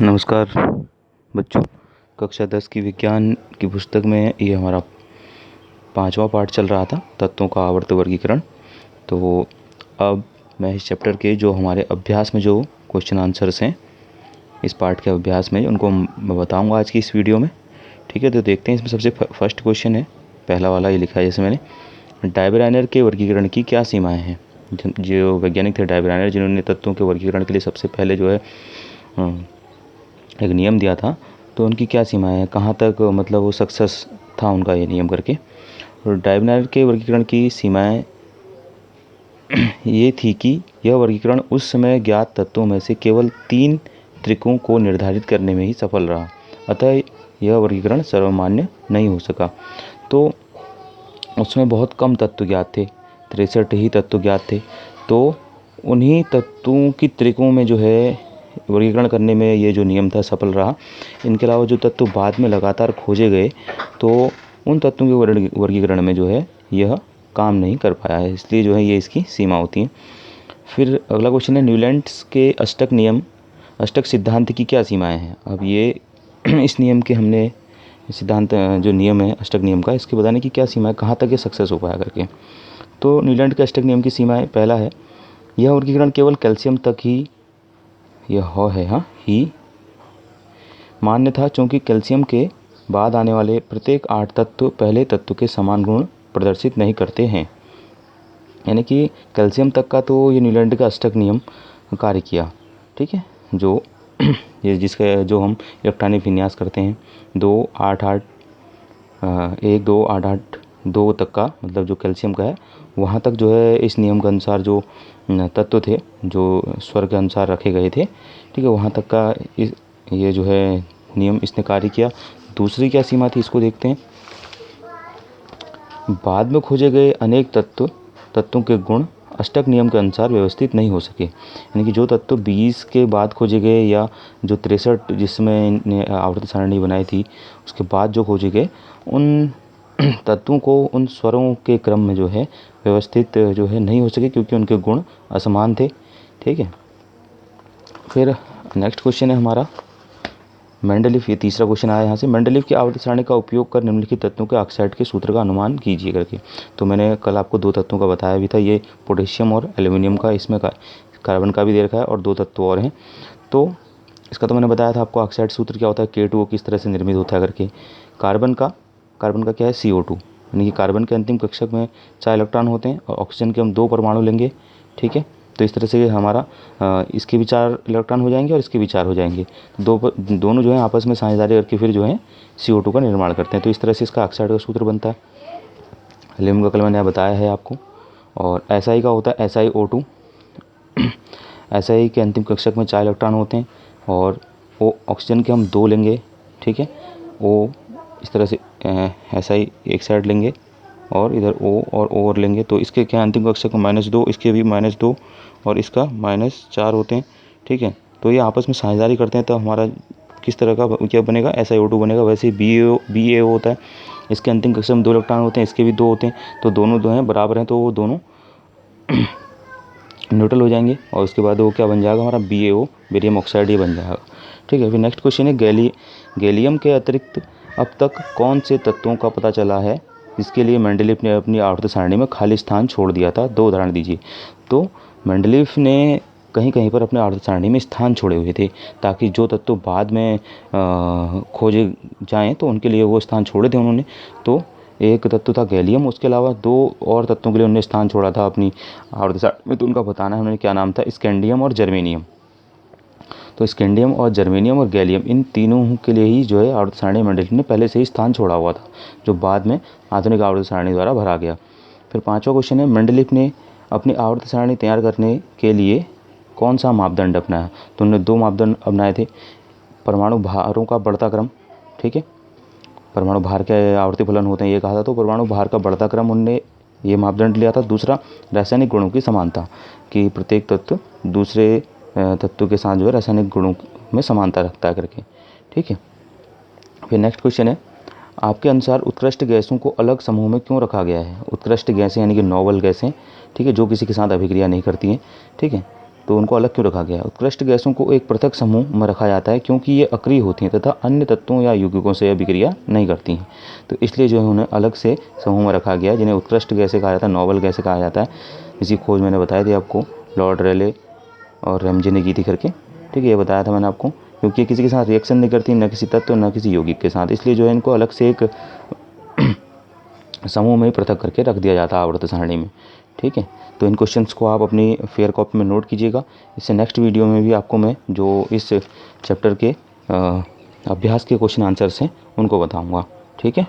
नमस्कार बच्चों। कक्षा 10 की विज्ञान की पुस्तक में ये हमारा 5वां पाठ चल रहा था, तत्वों का आवर्त वर्गीकरण। तो अब मैं इस चैप्टर के जो हमारे अभ्यास में जो क्वेश्चन आंसर्स हैं इस पाठ के अभ्यास में, उनको मैं बताऊंगा आज की इस वीडियो में। ठीक है, तो देखते हैं। इसमें सबसे फर्स्ट क्वेश्चन है, पहला वाला ये लिखा है जैसे मैंने, डायब्राइनर के वर्गीकरण की क्या सीमाएँ हैं। जो वैज्ञानिक थे डायब्राइनर, जिन्होंने तत्वों के वर्गीकरण के लिए सबसे पहले जो है एक नियम दिया था, तो उनकी क्या सीमाएँ हैं, कहाँ तक मतलब वो सक्सेस था उनका ये नियम करके। और डायब्राइनर के वर्गीकरण की सीमाएँ ये थी कि यह वर्गीकरण उस समय ज्ञात तत्वों में से केवल 3 त्रिकों को निर्धारित करने में ही सफल रहा, अतः यह वर्गीकरण सर्वमान्य नहीं हो सका। तो उसमें बहुत कम तत्व ज्ञात थे, 63 ही तत्व ज्ञात थे। तो उन्हीं तत्वों की त्रिकों में जो है वर्गीकरण करने में ये जो नियम था सफल रहा। इनके अलावा जो तत्व बाद में लगातार खोजे गए, तो उन तत्वों के वर्गीकरण में जो है यह काम नहीं कर पाया है, इसलिए जो है ये इसकी सीमा होती है। फिर अगला क्वेश्चन है, न्यूलैंड्स के अष्टक सिद्धांत की क्या सीमाएं हैं। अब ये इस नियम के हमने सिद्धांत जो नियम है अष्टक नियम का, इसके बताने की क्या सीमा है, कहाँ तक ये सक्सेस हो पाया करके। तो न्यूलैंड के अष्टक नियम की सीमाएं, पहला है, यह वर्गीकरण केवल कैल्शियम तक ही ही मान्य था, क्योंकि कैल्शियम के बाद आने वाले प्रत्येक 8 तत्व पहले तत्व के समान गुण प्रदर्शित नहीं करते हैं। यानी कि कैल्शियम तक का तो ये न्यूलैंड का अष्टक नियम कार्य किया। ठीक है, जो ये जिसका जो हम इलेक्ट्रॉनिक विन्यास करते हैं 2 8 8 1 2 8 8 2 तक का, मतलब जो कैल्शियम का है वहाँ तक जो है इस नियम के अनुसार जो तत्व थे जो स्वर के अनुसार रखे गए थे, ठीक है, वहाँ तक का ये जो है नियम इसने कार्य किया। दूसरी क्या सीमा थी, इसको देखते हैं। बाद में खोजे गए अनेक तत्वों के गुण अष्टक नियम के अनुसार व्यवस्थित नहीं हो सके। यानी कि जो तत्व 20 के बाद खोजे गए, या जो 63 जिसमें आवर्त सारणी बनाई थी उसके बाद जो खोजे गए, उन तत्वों को उन स्वरों के क्रम में जो है व्यवस्थित जो है नहीं हो सके, क्योंकि उनके गुण असमान थे। ठीक है, फिर नेक्स्ट क्वेश्चन है हमारा मेंडलीफ। ये तीसरा क्वेश्चन आया यहाँ से, मेंडलीफ की आवर्त सारणी का उपयोग कर निम्नलिखित तत्वों के ऑक्साइड के सूत्र का अनुमान कीजिए करके। तो मैंने कल आपको 2 तत्वों का बताया भी था, ये पोटेशियम और एल्यूमिनियम का, इसमें कार्बन का भी दे रखा है और 2 तत्व और हैं। तो इसका तो मैंने बताया था आपको, ऑक्साइड सूत्र क्या होता है, K2O किस तरह से निर्मित होता है करके। कार्बन का क्या है, CO2। यानी कि कार्बन के अंतिम कक्षक में 4 इलेक्ट्रॉन होते हैं और ऑक्सीजन के हम 2 परमाणु लेंगे। ठीक है, तो इस तरह से हमारा इसके भी 4 इलेक्ट्रॉन हो जाएंगे और इसके भी 4 हो जाएंगे। दोनों जो है आपस में साझेदारी करके फिर जो है CO2 का निर्माण करते हैं। तो इस तरह से इसका ऑक्साइड का सूत्र बनता है। हेलियम का कल मैंने बताया है आपको। और SI का होता है SiO2। SI के अंतिम कक्षक में 4 इलेक्ट्रॉन होते हैं और ऑक्सीजन के हम 2 लेंगे। ठीक है, O इस तरह से SI एक साइड लेंगे और इधर O और O और लेंगे। तो इसके क्या अंतिम कक्षक में -2, इसके भी -2 और इसका -4 होते हैं। ठीक है, तो ये आपस में साझेदारी करते हैं, तो हमारा किस तरह का क्या बनेगा, SiO2 बनेगा। वैसे ही BaO होता है, इसके अंतिम कक्षक में 2 इलेक्ट्रॉन होते हैं, इसके भी 2 होते हैं। तो दोनों जो हैं बराबर हैं, तो वो दोनों न्यूट्रल हो जाएंगे और उसके बाद वो क्या बन जाएगा हमारा, BaO, बेरियम ऑक्साइड, ये बन जाएगा। ठीक है, फिर नेक्स्ट क्वेश्चन है, गैलियम के अतिरिक्त अब तक कौन से तत्वों का पता चला है जिसके लिए मेंडलीफ ने अपनी आवर्त सारणी में खाली स्थान छोड़ दिया था। 2 उदाहरण दीजिए। तो मेंडलीफ ने कहीं कहीं पर अपने आवर्त सारणी में स्थान छोड़े हुए थे, ताकि जो तत्व बाद में खोजे जाएं तो उनके लिए वो स्थान छोड़े थे उन्होंने। तो एक तत्व था गैलियम, उसके अलावा 2 और तत्वों के लिए उन्होंने स्थान छोड़ा था अपनी आवर्त सारणी में। तो उनका बताना है उन्होंने क्या नाम था, स्कैंडियम और जर्मेनियम। तो स्कैंडियम और जर्मेनियम और गैलियम, इन तीनों के लिए ही जो है आवर्त सारणी मेंडलीफ ने पहले से ही स्थान छोड़ा हुआ था, जो बाद में आधुनिक आवर्त सारणी द्वारा भरा गया। फिर 5वां क्वेश्चन है, मेंडलीफ ने अपनी आवर्त सारणी तैयार करने के लिए कौन सा मापदंड अपनाया। तो उन्होंने 2 मापदंड अपनाए थे, परमाणु भारों का बढ़ता क्रम। ठीक है, परमाणु भार के आवर्ती फलन होते हैं ये कहा था, तो परमाणु भार का बढ़ता क्रम उनने ये मापदंड लिया था। दूसरा, रासायनिक गुणों की समानता, कि प्रत्येक तत्व दूसरे तत्व के साथ जो है रासायनिक गुणों में समानता रखता है करके। ठीक है, फिर नेक्स्ट क्वेश्चन है, आपके अनुसार उत्कृष्ट गैसों को अलग समूह में क्यों रखा गया है। उत्कृष्ट गैसें यानी कि नोबल गैसें, ठीक है, जो किसी के साथ अभिक्रिया नहीं करती हैं। ठीक है, तो उनको अलग क्यों रखा गया है? उत्कृष्ट गैसों को एक पृथक समूह में रखा जाता है क्योंकि ये अक्रिय होती हैं तथा अन्य तत्वों या यौगिकों से अभिक्रिया नहीं करती हैं। तो इसलिए जो है उन्हें अलग से समूह में रखा गया है, जिन्हें उत्कृष्ट गैसें कहा जाता है, नोबल गैसें कहा जाता है। इसकी खोज मैंने बताई थी आपको, लॉर्ड रेले और रैमजे ने की थी करके। ठीक है, ये बताया था मैंने आपको, क्योंकि ये किसी के साथ रिएक्शन नहीं करती, न किसी तत्व न किसी यौगिक के साथ, इसलिए जो है इनको अलग से एक समूह में ही पृथक करके रख दिया जाता है आवर्त सारणी में। ठीक है, तो इन क्वेश्चंस को आप अपनी फेयर कॉपी में नोट कीजिएगा। इससे नेक्स्ट वीडियो में भी आपको मैं जो इस चैप्टर के अभ्यास के क्वेश्चन आंसर्स हैं उनको बताऊंगा। ठीक है।